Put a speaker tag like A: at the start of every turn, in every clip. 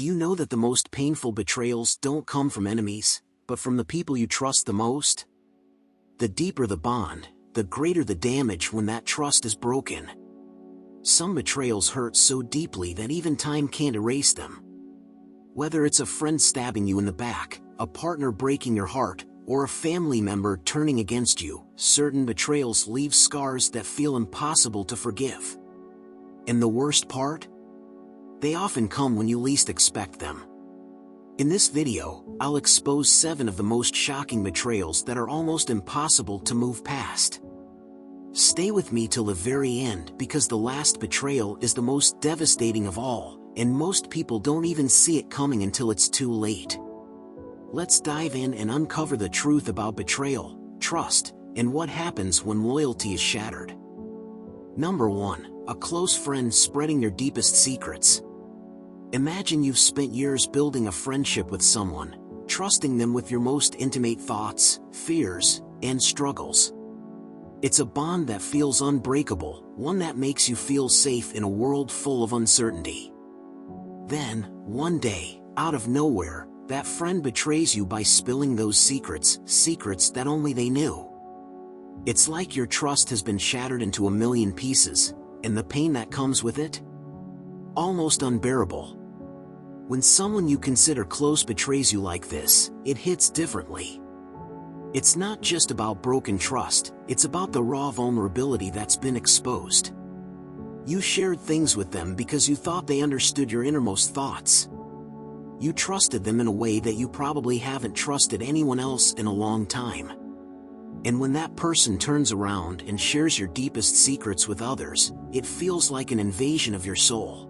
A: Do you know that the most painful betrayals don't come from enemies, but from the people you trust the most? The deeper the bond, the greater the damage when that trust is broken. Some betrayals hurt so deeply that even time can't erase them. Whether it's a friend stabbing you in the back, a partner breaking your heart, or a family member turning against you, certain betrayals leave scars that feel impossible to forgive. And the worst part? They often come when you least expect them. In this video, I'll expose 7 of the most shocking betrayals that are almost impossible to move past. Stay with me till the very end because the last betrayal is the most devastating of all, and most people don't even see it coming until it's too late. Let's dive in and uncover the truth about betrayal, trust, and what happens when loyalty is shattered. Number 1. A close friend spreading your deepest secrets. Imagine you've spent years building a friendship with someone, trusting them with your most intimate thoughts, fears, and struggles. It's a bond that feels unbreakable, one that makes you feel safe in a world full of uncertainty. Then, one day, out of nowhere, that friend betrays you by spilling those secrets that only they knew. It's like your trust has been shattered into a million pieces, and the pain that comes with it? Almost unbearable. When someone you consider close betrays you like this, it hits differently. It's not just about broken trust, it's about the raw vulnerability that's been exposed. You shared things with them because you thought they understood your innermost thoughts. You trusted them in a way that you probably haven't trusted anyone else in a long time. And when that person turns around and shares your deepest secrets with others, it feels like an invasion of your soul.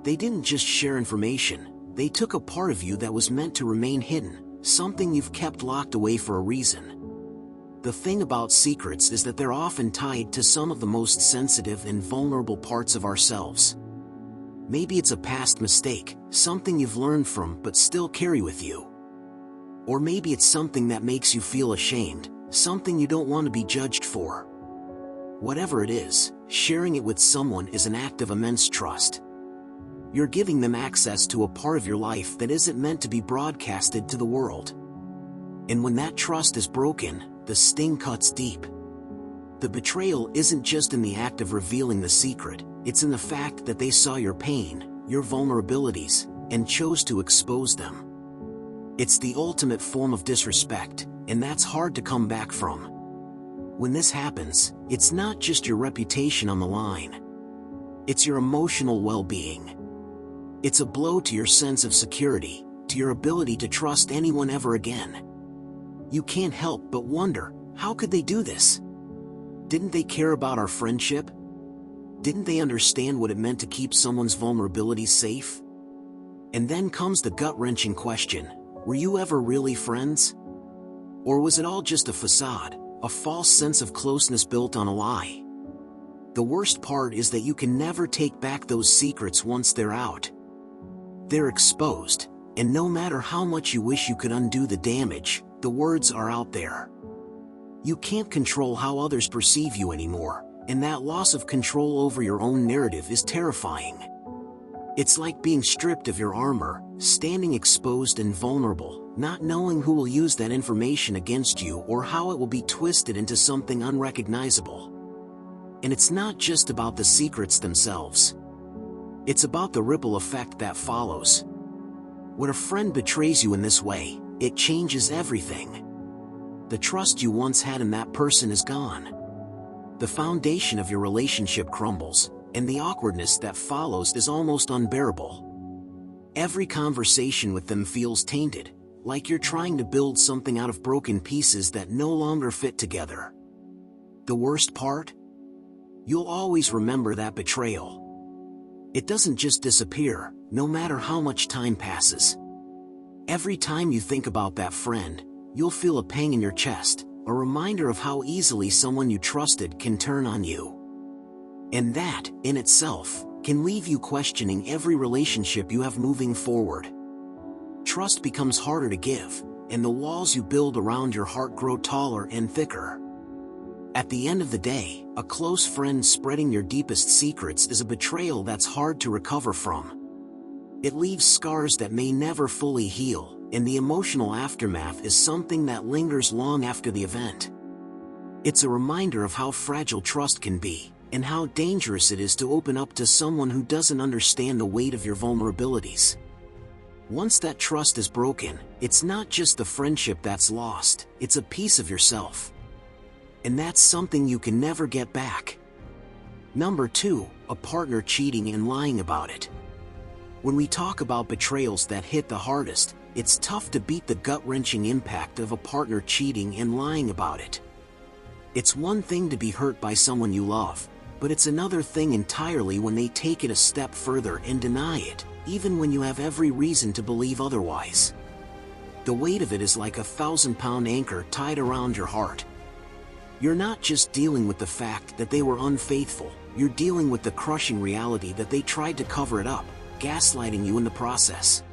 A: They didn't just share information, they took a part of you that was meant to remain hidden, something you've kept locked away for a reason. The thing about secrets is that they're often tied to some of the most sensitive and vulnerable parts of ourselves. Maybe it's a past mistake, something you've learned from but still carry with you. Or maybe it's something that makes you feel ashamed, something you don't want to be judged for. Whatever it is, sharing it with someone is an act of immense trust. You're giving them access to a part of your life that isn't meant to be broadcasted to the world. And when that trust is broken, the sting cuts deep. The betrayal isn't just in the act of revealing the secret, it's in the fact that they saw your pain, your vulnerabilities, and chose to expose them. It's the ultimate form of disrespect, and that's hard to come back from. When this happens, it's not just your reputation on the line. It's your emotional well-being. It's a blow to your sense of security, to your ability to trust anyone ever again. You can't help but wonder, how could they do this? Didn't they care about our friendship? Didn't they understand what it meant to keep someone's vulnerabilities safe? And then comes the gut-wrenching question, were you ever really friends? Or was it all just a facade, a false sense of closeness built on a lie? The worst part is that you can never take back those secrets once they're out. They're exposed, and no matter how much you wish you could undo the damage, the words are out there. You can't control how others perceive you anymore, and that loss of control over your own narrative is terrifying. It's like being stripped of your armor, standing exposed and vulnerable, not knowing who will use that information against you or how it will be twisted into something unrecognizable. And it's not just about the secrets themselves. It's about the ripple effect that follows. When a friend betrays you in this way, it changes everything. The trust you once had in that person is gone. The foundation of your relationship crumbles, and the awkwardness that follows is almost unbearable. Every conversation with them feels tainted, like you're trying to build something out of broken pieces that no longer fit together. The worst part? You'll always remember that betrayal. It doesn't just disappear, no matter how much time passes. Every time you think about that friend, you'll feel a pang in your chest, a reminder of how easily someone you trusted can turn on you. And that, in itself, can leave you questioning every relationship you have moving forward. Trust becomes harder to give, and the walls you build around your heart grow taller and thicker. At the end of the day, a close friend spreading your deepest secrets is a betrayal that's hard to recover from. It leaves scars that may never fully heal, and the emotional aftermath is something that lingers long after the event. It's a reminder of how fragile trust can be, and how dangerous it is to open up to someone who doesn't understand the weight of your vulnerabilities. Once that trust is broken, it's not just the friendship that's lost, it's a piece of yourself. And that's something you can never get back. Number 2, a partner cheating and lying about it. When we talk about betrayals that hit the hardest, it's tough to beat the gut-wrenching impact of a partner cheating and lying about it. It's one thing to be hurt by someone you love, but it's another thing entirely when they take it a step further and deny it, even when you have every reason to believe otherwise. The weight of it is like a 1,000-pound anchor tied around your heart. You're not just dealing with the fact that they were unfaithful, you're dealing with the crushing reality that they tried to cover it up, gaslighting you in the process.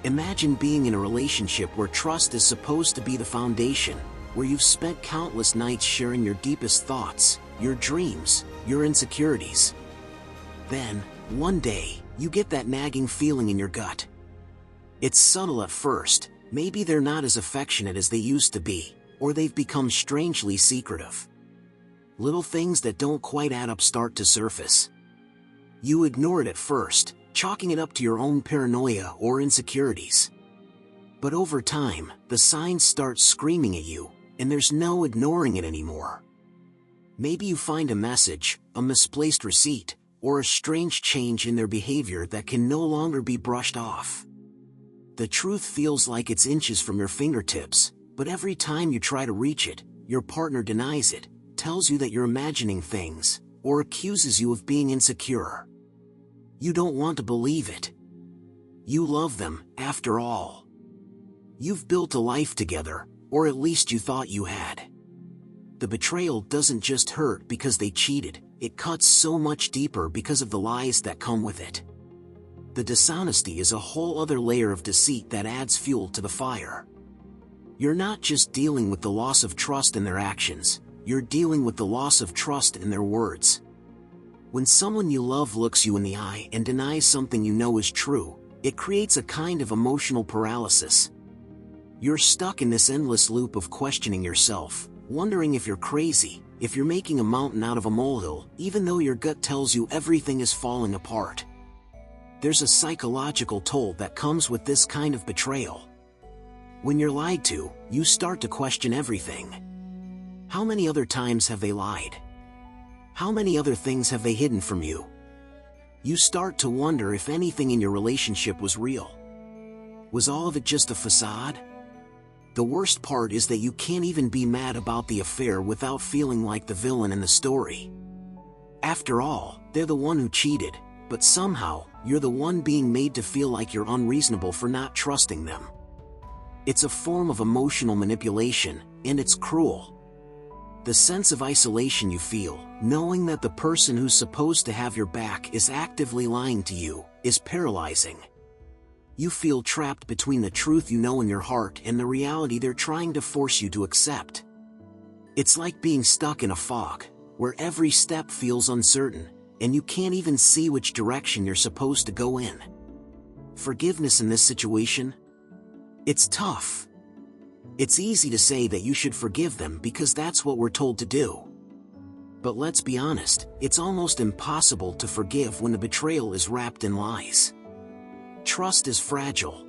A: Imagine being in a relationship where trust is supposed to be the foundation, where you've spent countless nights sharing your deepest thoughts, your dreams, your insecurities. Then, one day, you get that nagging feeling in your gut. It's subtle at first, maybe they're not as affectionate as they used to be, or they've become strangely secretive. Little things that don't quite add up start to surface. You ignore it at first, chalking it up to your own paranoia or insecurities. But over time, the signs start screaming at you, and there's no ignoring it anymore. Maybe you find a message, a misplaced receipt, or a strange change in their behavior that can no longer be brushed off. The truth feels like it's inches from your fingertips, but every time you try to reach it, your partner denies it, tells you that you're imagining things, or accuses you of being insecure. You don't want to believe it. You love them, after all. You've built a life together, or at least you thought you had. The betrayal doesn't just hurt because they cheated, it cuts so much deeper because of the lies that come with it. The dishonesty is a whole other layer of deceit that adds fuel to the fire. You're not just dealing with the loss of trust in their actions, you're dealing with the loss of trust in their words. When someone you love looks you in the eye and denies something you know is true, it creates a kind of emotional paralysis. You're stuck in this endless loop of questioning yourself, wondering if you're crazy, if you're making a mountain out of a molehill, even though your gut tells you everything is falling apart. There's a psychological toll that comes with this kind of betrayal. When you're lied to, you start to question everything. How many other times have they lied? How many other things have they hidden from you? You start to wonder if anything in your relationship was real. Was all of it just a facade? The worst part is that you can't even be mad about the affair without feeling like the villain in the story. After all, they're the one who cheated, but somehow, you're the one being made to feel like you're unreasonable for not trusting them. It's a form of emotional manipulation, and it's cruel. The sense of isolation you feel, knowing that the person who's supposed to have your back is actively lying to you, is paralyzing. You feel trapped between the truth you know in your heart and the reality they're trying to force you to accept. It's like being stuck in a fog, where every step feels uncertain, and you can't even see which direction you're supposed to go in. Forgiveness in this situation? It's tough. It's easy to say that you should forgive them because that's what we're told to do. But let's be honest, it's almost impossible to forgive when the betrayal is wrapped in lies. Trust is fragile.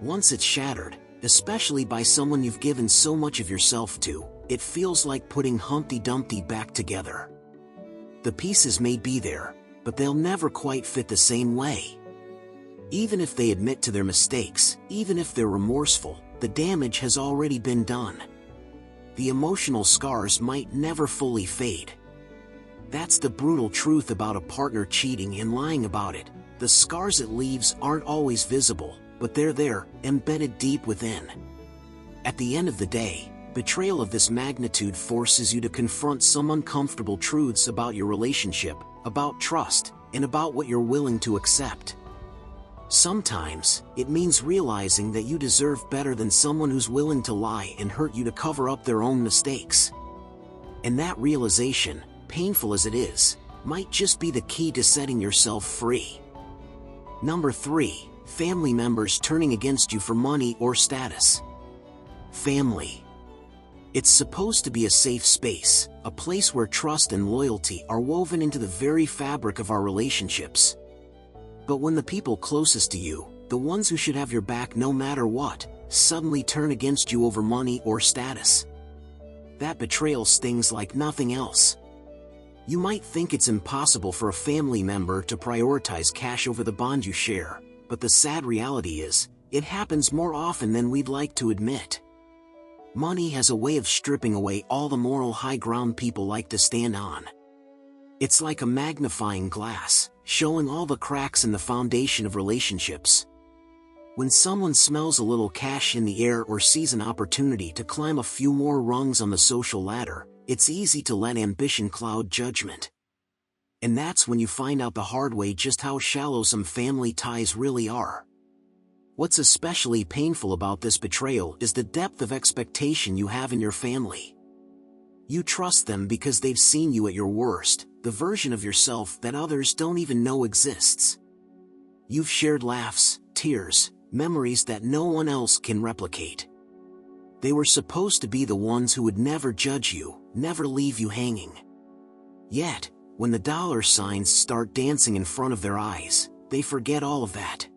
A: Once it's shattered, especially by someone you've given so much of yourself to, it feels like putting Humpty Dumpty back together. The pieces may be there, but they'll never quite fit the same way. Even if they admit to their mistakes, even if they're remorseful, the damage has already been done. The emotional scars might never fully fade. That's the brutal truth about a partner cheating and lying about it. The scars it leaves aren't always visible, but they're there, embedded deep within. At the end of the day, betrayal of this magnitude forces you to confront some uncomfortable truths about your relationship, about trust, and about what you're willing to accept. Sometimes, it means realizing that you deserve better than someone who's willing to lie and hurt you to cover up their own mistakes. And that realization, painful as it is, might just be the key to setting yourself free. Number 3. Family members turning against you for money or status. Family. It's supposed to be a safe space, a place where trust and loyalty are woven into the very fabric of our relationships. But when the people closest to you, the ones who should have your back no matter what, suddenly turn against you over money or status, that betrayal stings like nothing else. You might think it's impossible for a family member to prioritize cash over the bond you share, but the sad reality is, it happens more often than we'd like to admit. Money has a way of stripping away all the moral high ground people like to stand on. It's like a magnifying glass, showing all the cracks in the foundation of relationships. When someone smells a little cash in the air or sees an opportunity to climb a few more rungs on the social ladder, it's easy to let ambition cloud judgment. And that's when you find out the hard way just how shallow some family ties really are. What's especially painful about this betrayal is the depth of expectation you have in your family. You trust them because they've seen you at your worst, the version of yourself that others don't even know exists. You've shared laughs, tears, memories that no one else can replicate. They were supposed to be the ones who would never judge you, never leave you hanging. Yet, when the dollar signs start dancing in front of their eyes, they forget all of that.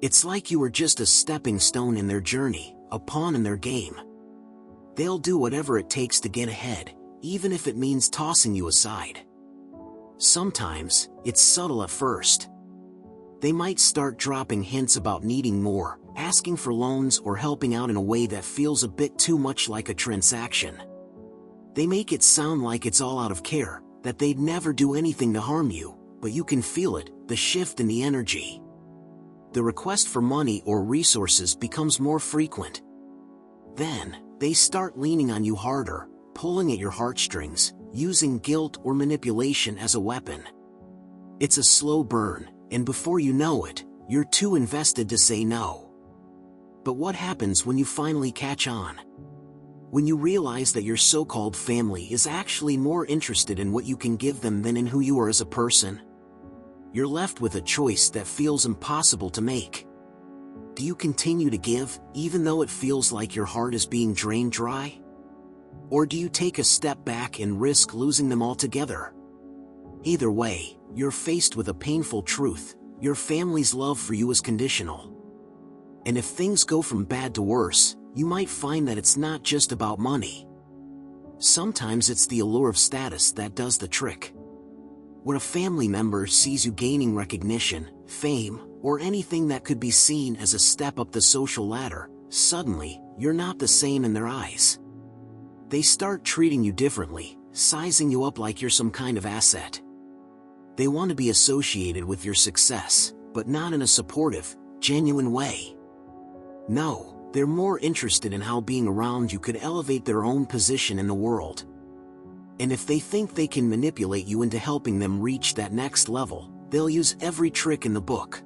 A: It's like you were just a stepping stone in their journey, a pawn in their game. They'll do whatever it takes to get ahead, even if it means tossing you aside. Sometimes, it's subtle at first. They might start dropping hints about needing more, asking for loans or helping out in a way that feels a bit too much like a transaction. They make it sound like it's all out of care, that they'd never do anything to harm you, but you can feel it, the shift in the energy. The request for money or resources becomes more frequent. Then, they start leaning on you harder, pulling at your heartstrings, using guilt or manipulation as a weapon. It's a slow burn, and before you know it, you're too invested to say no. But what happens when you finally catch on? When you realize that your so-called family is actually more interested in what you can give them than in who you are as a person? You're left with a choice that feels impossible to make. Do you continue to give, even though it feels like your heart is being drained dry? Or do you take a step back and risk losing them altogether? Either way, you're faced with a painful truth: your family's love for you is conditional. And if things go from bad to worse, you might find that it's not just about money. Sometimes it's the allure of status that does the trick. When a family member sees you gaining recognition, fame, or anything that could be seen as a step up the social ladder, suddenly, you're not the same in their eyes. They start treating you differently, sizing you up like you're some kind of asset. They want to be associated with your success, but not in a supportive, genuine way. No, they're more interested in how being around you could elevate their own position in the world. And if they think they can manipulate you into helping them reach that next level, they'll use every trick in the book.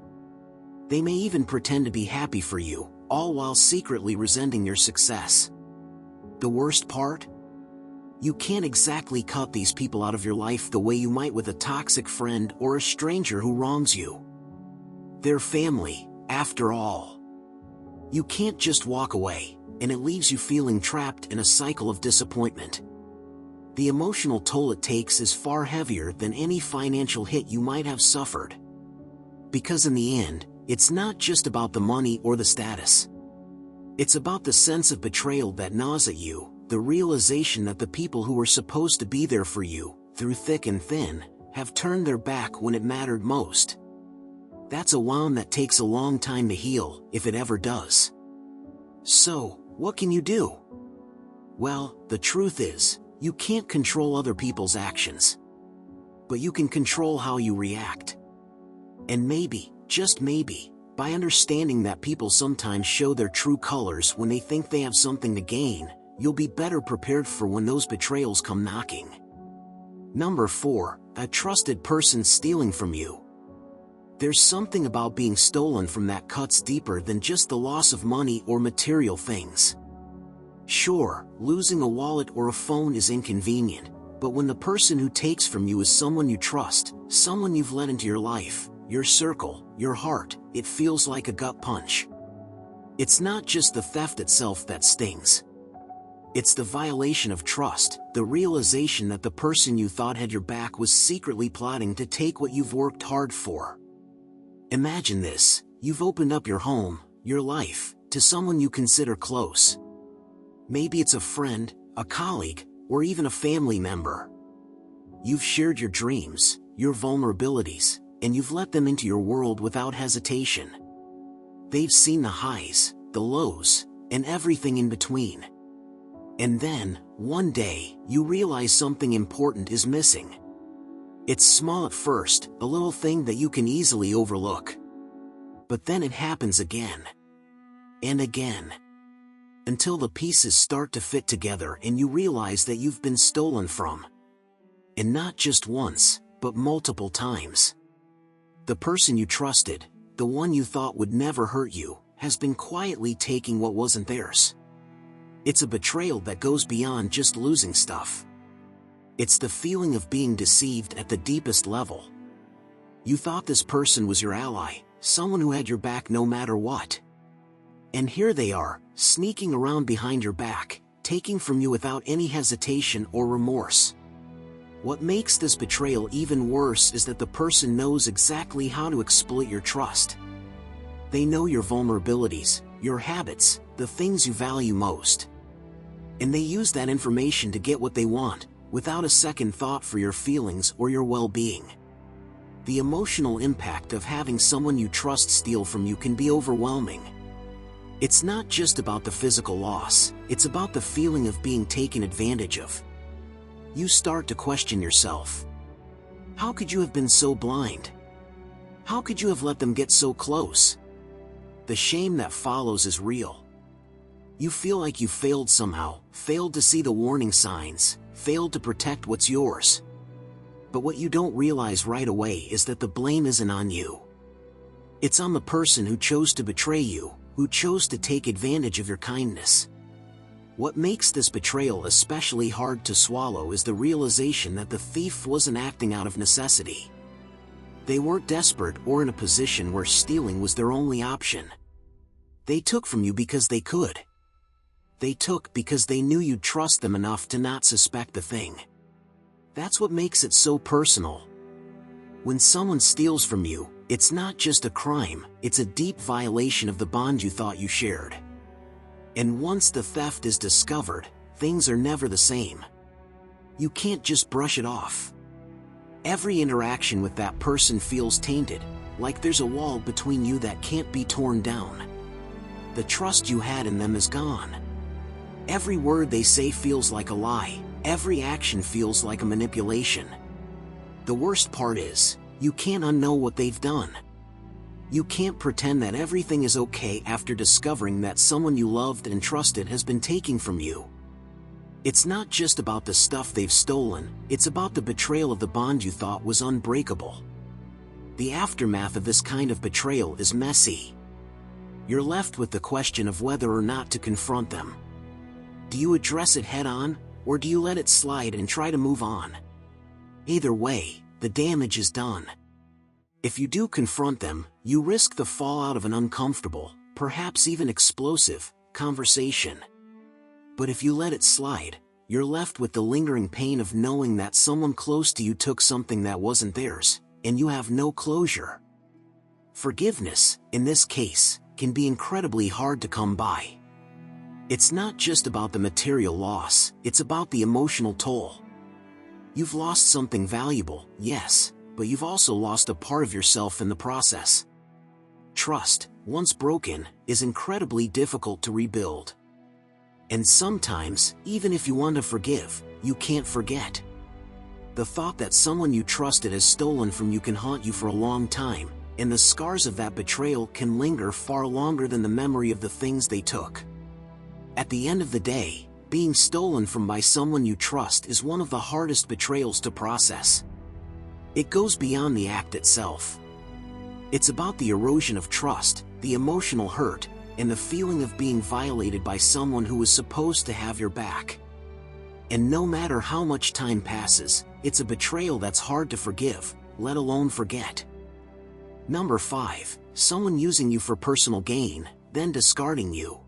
A: They may even pretend to be happy for you, all while secretly resenting your success. The worst part? You can't exactly cut these people out of your life the way you might with a toxic friend or a stranger who wrongs you. They're family, after all. You can't just walk away, and it leaves you feeling trapped in a cycle of disappointment. The emotional toll it takes is far heavier than any financial hit you might have suffered. Because in the end, it's not just about the money or the status. It's about the sense of betrayal that gnaws at you, the realization that the people who were supposed to be there for you, through thick and thin, have turned their back when it mattered most. That's a wound that takes a long time to heal, if it ever does. So, what can you do? Well, the truth is, you can't control other people's actions. But you can control how you react. And maybe, just maybe, by understanding that people sometimes show their true colors when they think they have something to gain, you'll be better prepared for when those betrayals come knocking. Number 4, a trusted person stealing from you. There's something about being stolen from that cuts deeper than just the loss of money or material things. Sure, losing a wallet or a phone is inconvenient, but when the person who takes from you is someone you trust, someone you've let into your life, your circle, your heart, it feels like a gut punch. It's not just the theft itself that stings. It's the violation of trust, the realization that the person you thought had your back was secretly plotting to take what you've worked hard for. Imagine this: you've opened up your home, your life, to someone you consider close. Maybe it's a friend, a colleague, or even a family member. You've shared your dreams, your vulnerabilities, and you've let them into your world without hesitation. They've seen the highs, the lows, and everything in between. And then, one day, you realize something important is missing. It's small at first, a little thing that you can easily overlook. But then it happens again. And again. Until the pieces start to fit together and you realize that you've been stolen from. And not just once, but multiple times. The person you trusted, the one you thought would never hurt you, has been quietly taking what wasn't theirs. It's a betrayal that goes beyond just losing stuff. It's the feeling of being deceived at the deepest level. You thought this person was your ally, someone who had your back no matter what. And here they are, sneaking around behind your back, taking from you without any hesitation or remorse. What makes this betrayal even worse is that the person knows exactly how to exploit your trust. They know your vulnerabilities, your habits, the things you value most. And they use that information to get what they want, without a second thought for your feelings or your well-being. The emotional impact of having someone you trust steal from you can be overwhelming. It's not just about the physical loss, it's about the feeling of being taken advantage of. You start to question yourself. How could you have been so blind? How could you have let them get so close? The shame that follows is real. You feel like you failed somehow, failed to see the warning signs, failed to protect what's yours. But what you don't realize right away is that the blame isn't on you. It's on the person who chose to betray you, who chose to take advantage of your kindness. What makes this betrayal especially hard to swallow is the realization that the thief wasn't acting out of necessity. They weren't desperate or in a position where stealing was their only option. They took from you because they could. They took because they knew you'd trust them enough to not suspect a thing. That's what makes it so personal. When someone steals from you, it's not just a crime, it's a deep violation of the bond you thought you shared. And once the theft is discovered, things are never the same. You can't just brush it off. Every interaction with that person feels tainted, like there's a wall between you that can't be torn down. The trust you had in them is gone. Every word they say feels like a lie, every action feels like a manipulation. The worst part is, you can't unknow what they've done. You can't pretend that everything is okay after discovering that someone you loved and trusted has been taking from you. It's not just about the stuff they've stolen, it's about the betrayal of the bond you thought was unbreakable. The aftermath of this kind of betrayal is messy. You're left with the question of whether or not to confront them. Do you address it head-on, or do you let it slide and try to move on? Either way, the damage is done. If you do confront them, you risk the fallout of an uncomfortable, perhaps even explosive, conversation. But if you let it slide, you're left with the lingering pain of knowing that someone close to you took something that wasn't theirs, and you have no closure. Forgiveness, in this case, can be incredibly hard to come by. It's not just about the material loss, it's about the emotional toll. You've lost something valuable, yes, but you've also lost a part of yourself in the process. Trust, once broken, is incredibly difficult to rebuild. And sometimes, even if you want to forgive, you can't forget. The thought that someone you trusted has stolen from you can haunt you for a long time, and the scars of that betrayal can linger far longer than the memory of the things they took. At the end of the day, being stolen from by someone you trust is one of the hardest betrayals to process. It goes beyond the act itself. It's about the erosion of trust, the emotional hurt, and the feeling of being violated by someone who was supposed to have your back. And no matter how much time passes, it's a betrayal that's hard to forgive, let alone forget. Number 5. Someone using you for personal gain, then discarding you.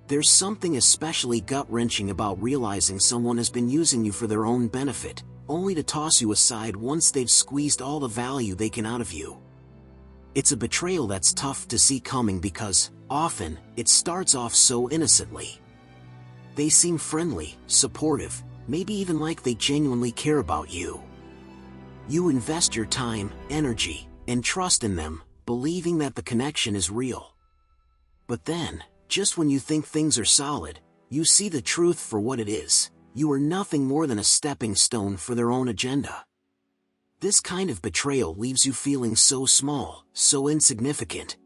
A: There's something especially gut-wrenching about realizing someone has been using you for their own benefit, only to toss you aside once they've squeezed all the value they can out of you. It's a betrayal that's tough to see coming because, often, it starts off so innocently. They seem friendly, supportive, maybe even like they genuinely care about you. You invest your time, energy, and trust in them, believing that the connection is real. But then, just when you think things are solid, you see the truth for what it is. You are nothing more than a stepping stone for their own agenda. This kind of betrayal leaves you feeling so small, so insignificant.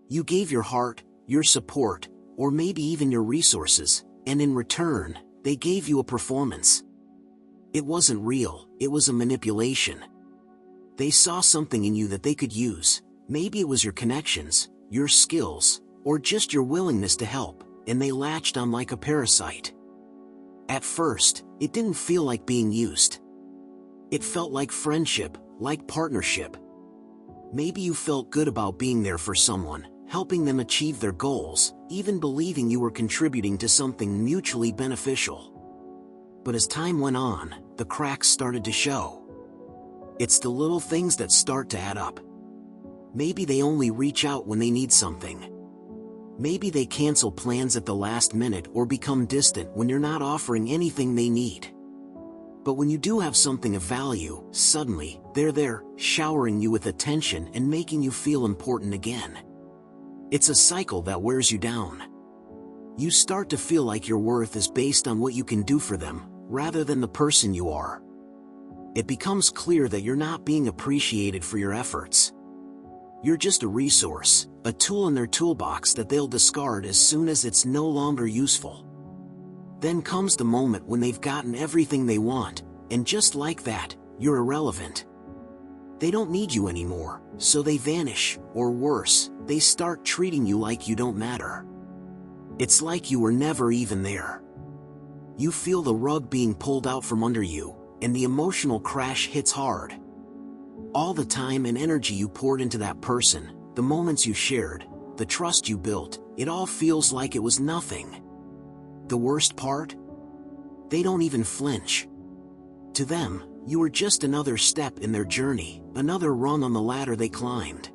A: You gave your heart, your support, or maybe even your resources, and in return, they gave you a performance. It wasn't real, it was a manipulation. They saw something in you that they could use. Maybe it was your connections, your skills, or just your willingness to help, and they latched on like a parasite. At first, it didn't feel like being used. It felt like friendship, like partnership. Maybe you felt good about being there for someone, helping them achieve their goals, even believing you were contributing to something mutually beneficial. But as time went on, the cracks started to show. It's the little things that start to add up. Maybe they only reach out when they need something. Maybe they cancel plans at the last minute or become distant when you're not offering anything they need. But when you do have something of value, suddenly, they're there, showering you with attention and making you feel important again. It's a cycle that wears you down. You start to feel like your worth is based on what you can do for them, rather than the person you are. It becomes clear that you're not being appreciated for your efforts. You're just a resource, a tool in their toolbox that they'll discard as soon as it's no longer useful. Then comes the moment when they've gotten everything they want, and just like that, you're irrelevant. They don't need you anymore, so they vanish, or worse, they start treating you like you don't matter. It's like you were never even there. You feel the rug being pulled out from under you, and the emotional crash hits hard. All the time and energy you poured into that person, the moments you shared, the trust you built, it all feels like it was nothing. The worst part? They don't even flinch. To them, you were just another step in their journey, another rung on the ladder they climbed.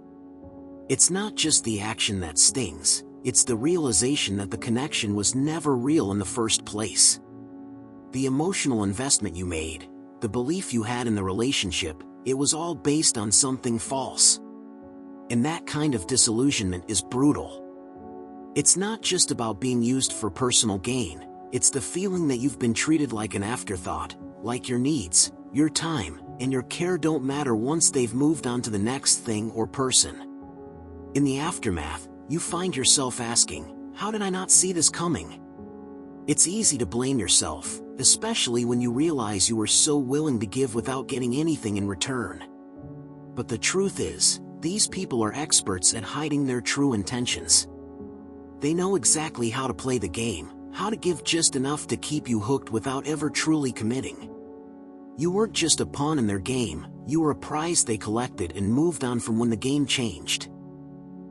A: It's not just the action that stings, it's the realization that the connection was never real in the first place. The emotional investment you made, the belief you had in the relationship, it was all based on something false. And that kind of disillusionment is brutal. It's not just about being used for personal gain, it's the feeling that you've been treated like an afterthought, like your needs, your time, and your care don't matter once they've moved on to the next thing or person. In the aftermath, you find yourself asking, how did I not see this coming? It's easy to blame yourself, especially when you realize you were so willing to give without getting anything in return. But the truth is, these people are experts at hiding their true intentions. They know exactly how to play the game, how to give just enough to keep you hooked without ever truly committing. You weren't just a pawn in their game, you were a prize they collected and moved on from when the game changed.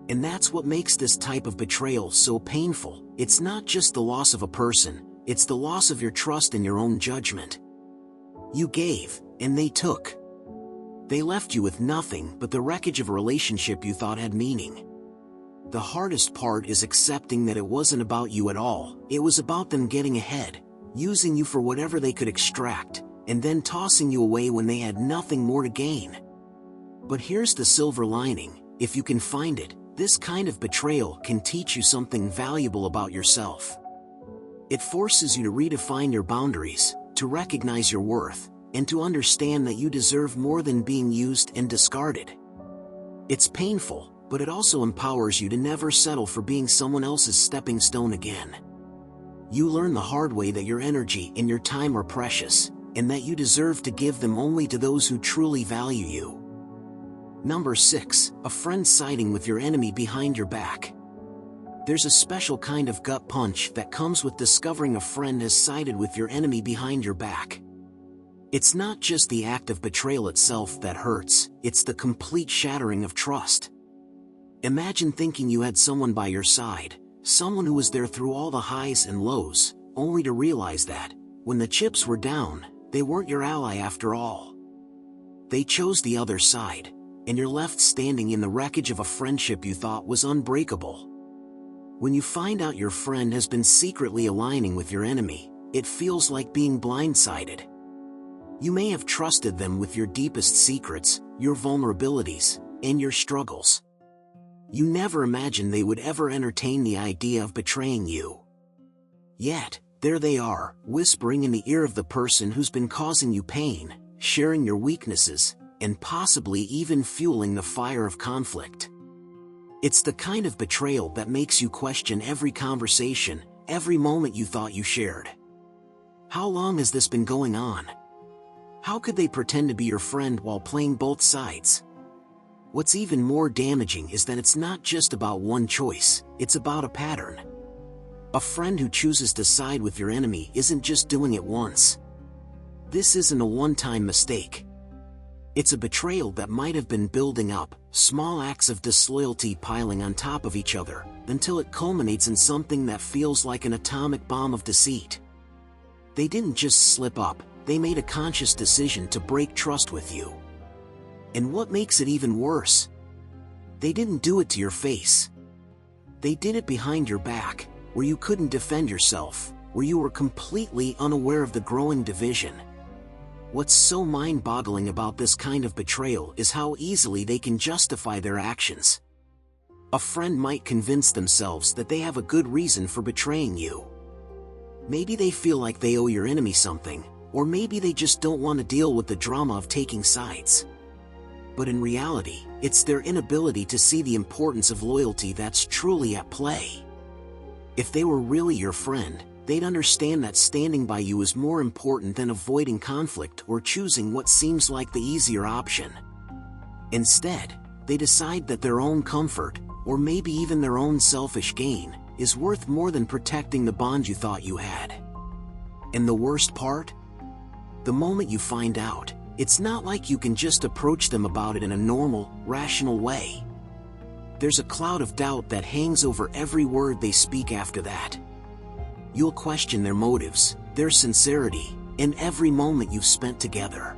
A: And that's what makes this type of betrayal so painful. It's not just the loss of a person, it's the loss of your trust in your own judgment. You gave, and they took. They left you with nothing but the wreckage of a relationship you thought had meaning. The hardest part is accepting that it wasn't about you at all, it was about them getting ahead, using you for whatever they could extract, and then tossing you away when they had nothing more to gain. But here's the silver lining, if you can find it, this kind of betrayal can teach you something valuable about yourself. It forces you to redefine your boundaries, to recognize your worth, and to understand that you deserve more than being used and discarded. It's painful, but it also empowers you to never settle for being someone else's stepping stone again. You learn the hard way that your energy and your time are precious, and that you deserve to give them only to those who truly value you. Number 6, a friend siding with your enemy behind your back. There's a special kind of gut punch that comes with discovering a friend has sided with your enemy behind your back. It's not just the act of betrayal itself that hurts, it's the complete shattering of trust. Imagine thinking you had someone by your side, someone who was there through all the highs and lows, only to realize that, when the chips were down, they weren't your ally after all. They chose the other side, and you're left standing in the wreckage of a friendship you thought was unbreakable. When you find out your friend has been secretly aligning with your enemy, it feels like being blindsided. You may have trusted them with your deepest secrets, your vulnerabilities, and your struggles. You never imagined they would ever entertain the idea of betraying you. Yet, there they are, whispering in the ear of the person who's been causing you pain, sharing your weaknesses, and possibly even fueling the fire of conflict. It's the kind of betrayal that makes you question every conversation, every moment you thought you shared. How long has this been going on? How could they pretend to be your friend while playing both sides? What's even more damaging is that it's not just about one choice, it's about a pattern. A friend who chooses to side with your enemy isn't just doing it once. This isn't a one-time mistake. It's a betrayal that might have been building up, small acts of disloyalty piling on top of each other, until it culminates in something that feels like an atomic bomb of deceit. They didn't just slip up, they made a conscious decision to break trust with you. And what makes it even worse? They didn't do it to your face. They did it behind your back, where you couldn't defend yourself, where you were completely unaware of the growing division. What's so mind-boggling about this kind of betrayal is how easily they can justify their actions. A friend might convince themselves that they have a good reason for betraying you. Maybe they feel like they owe your enemy something, or maybe they just don't want to deal with the drama of taking sides. But in reality, it's their inability to see the importance of loyalty that's truly at play. If they were really your friend, they'd understand that standing by you is more important than avoiding conflict or choosing what seems like the easier option. Instead, they decide that their own comfort, or maybe even their own selfish gain, is worth more than protecting the bond you thought you had. And the worst part? The moment you find out, it's not like you can just approach them about it in a normal, rational way. There's a cloud of doubt that hangs over every word they speak after that. You'll question their motives, their sincerity, and every moment you've spent together.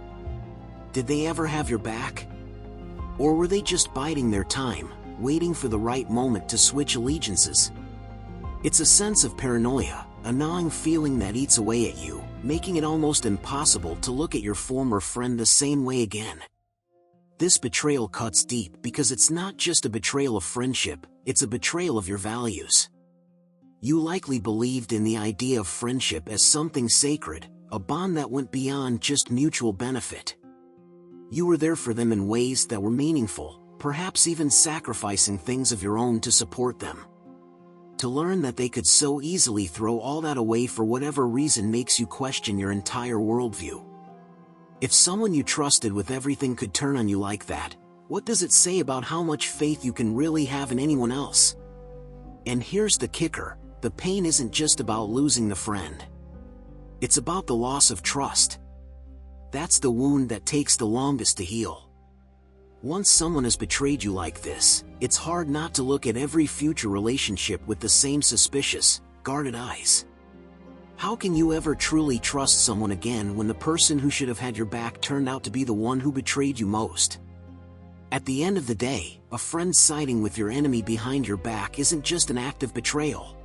A: Did they ever have your back? Or were they just biding their time, waiting for the right moment to switch allegiances? It's a sense of paranoia, a gnawing feeling that eats away at you, making it almost impossible to look at your former friend the same way again. This betrayal cuts deep because it's not just a betrayal of friendship, it's a betrayal of your values. You likely believed in the idea of friendship as something sacred, a bond that went beyond just mutual benefit. You were there for them in ways that were meaningful, perhaps even sacrificing things of your own to support them. To learn that they could so easily throw all that away for whatever reason makes you question your entire worldview. If someone you trusted with everything could turn on you like that, what does it say about how much faith you can really have in anyone else? And here's the kicker, the pain isn't just about losing the friend. It's about the loss of trust. That's the wound that takes the longest to heal. Once someone has betrayed you like this, it's hard not to look at every future relationship with the same suspicious, guarded eyes. How can you ever truly trust someone again when the person who should have had your back turned out to be the one who betrayed you most? At the end of the day, a friend siding with your enemy behind your back isn't just an act of betrayal.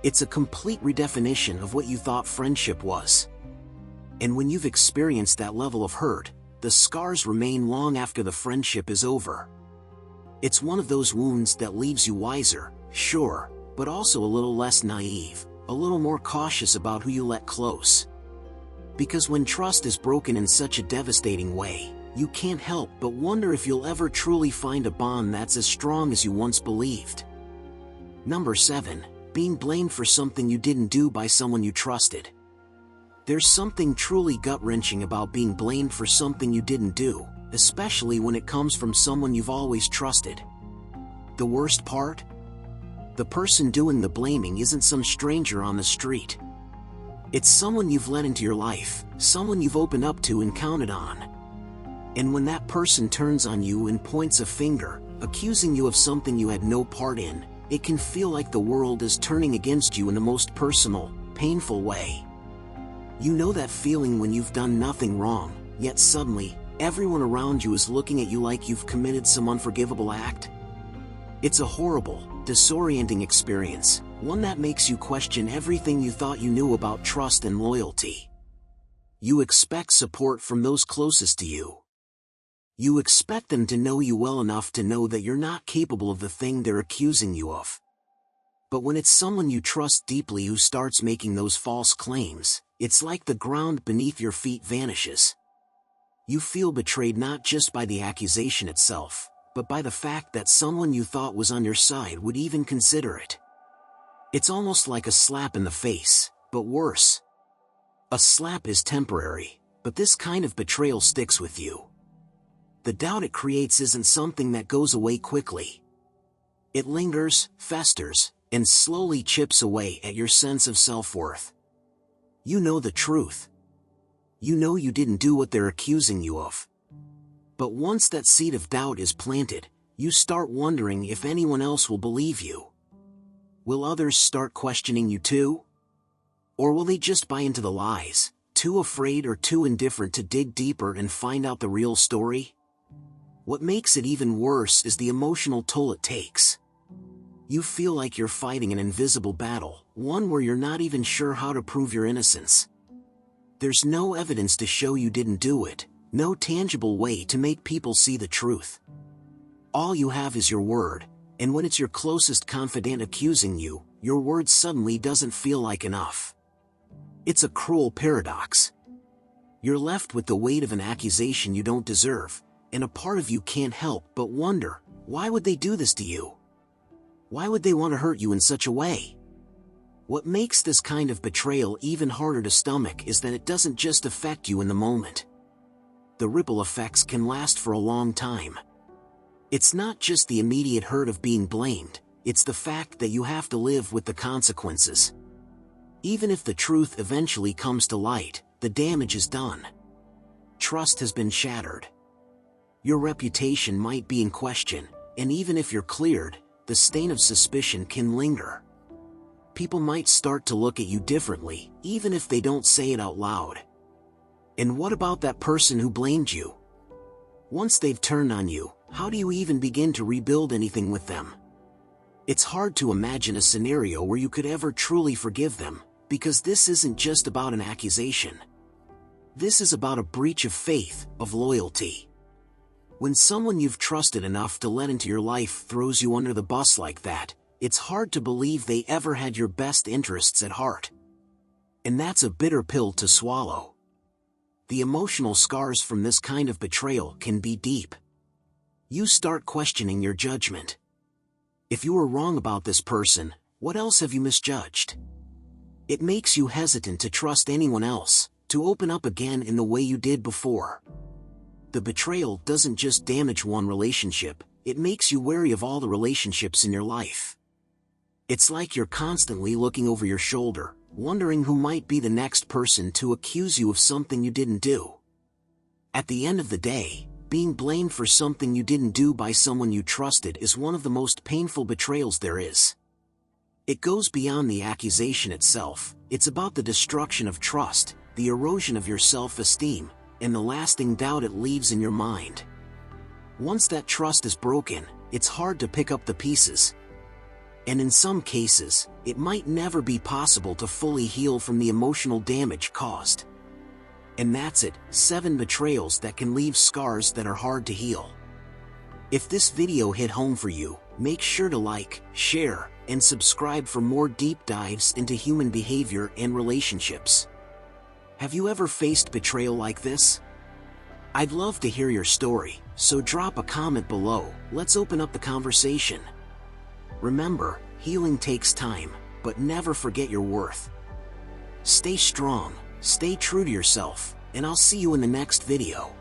A: It's a complete redefinition of what you thought friendship was. And when you've experienced that level of hurt, the scars remain long after the friendship is over. It's one of those wounds that leaves you wiser, sure, but also a little less naive, a little more cautious about who you let close. Because when trust is broken in such a devastating way, you can't help but wonder if you'll ever truly find a bond that's as strong as you once believed. Number 7. Being blamed for something you didn't do by someone you trusted. There's something truly gut-wrenching about being blamed for something you didn't do, especially when it comes from someone you've always trusted. The worst part? The person doing the blaming isn't some stranger on the street. It's someone you've let into your life, someone you've opened up to and counted on. And when that person turns on you and points a finger, accusing you of something you had no part in, it can feel like the world is turning against you in the most personal, painful way. You know that feeling when you've done nothing wrong, yet suddenly, everyone around you is looking at you like you've committed some unforgivable act? It's a horrible, disorienting experience, one that makes you question everything you thought you knew about trust and loyalty. You expect support from those closest to you. You expect them to know you well enough to know that you're not capable of the thing they're accusing you of. But when it's someone you trust deeply who starts making those false claims, it's like the ground beneath your feet vanishes. You feel betrayed not just by the accusation itself, but by the fact that someone you thought was on your side would even consider it. It's almost like a slap in the face, but worse. A slap is temporary, but this kind of betrayal sticks with you. The doubt it creates isn't something that goes away quickly. It lingers, festers, and slowly chips away at your sense of self-worth. You know the truth. You know you didn't do what they're accusing you of. But once that seed of doubt is planted, you start wondering if anyone else will believe you. Will others start questioning you too? Or will they just buy into the lies, too afraid or too indifferent to dig deeper and find out the real story? What makes it even worse is the emotional toll it takes. You feel like you're fighting an invisible battle, one where you're not even sure how to prove your innocence. There's no evidence to show you didn't do it, no tangible way to make people see the truth. All you have is your word, and when it's your closest confidant accusing you, your word suddenly doesn't feel like enough. It's a cruel paradox. You're left with the weight of an accusation you don't deserve, and a part of you can't help but wonder, why would they do this to you? Why would they want to hurt you in such a way? What makes this kind of betrayal even harder to stomach is that it doesn't just affect you in the moment. The ripple effects can last for a long time. It's not just the immediate hurt of being blamed, it's the fact that you have to live with the consequences. Even if the truth eventually comes to light, the damage is done. Trust has been shattered. Your reputation might be in question, and even if you're cleared, the stain of suspicion can linger. People might start to look at you differently, even if they don't say it out loud. And what about that person who blamed you? Once they've turned on you, how do you even begin to rebuild anything with them? It's hard to imagine a scenario where you could ever truly forgive them, because this isn't just about an accusation. This is about a breach of faith, of loyalty. When someone you've trusted enough to let into your life throws you under the bus like that, it's hard to believe they ever had your best interests at heart. And that's a bitter pill to swallow. The emotional scars from this kind of betrayal can be deep. You start questioning your judgment. If you were wrong about this person, what else have you misjudged? It makes you hesitant to trust anyone else, to open up again in the way you did before. The betrayal doesn't just damage one relationship, it makes you wary of all the relationships in your life. It's like you're constantly looking over your shoulder, wondering who might be the next person to accuse you of something you didn't do. At the end of the day, being blamed for something you didn't do by someone you trusted is one of the most painful betrayals there is. It goes beyond the accusation itself, it's about the destruction of trust, the erosion of your self-esteem, and the lasting doubt it leaves in your mind. Once that trust is broken, it's hard to pick up the pieces. And in some cases, it might never be possible to fully heal from the emotional damage caused. And that's it, 7 betrayals that can leave scars that are hard to heal. If this video hit home for you, make sure to like, share, and subscribe for more deep dives into human behavior and relationships. Have you ever faced betrayal like this? I'd love to hear your story, so drop a comment below, let's open up the conversation. Remember, healing takes time, but never forget your worth. Stay strong, stay true to yourself, and I'll see you in the next video.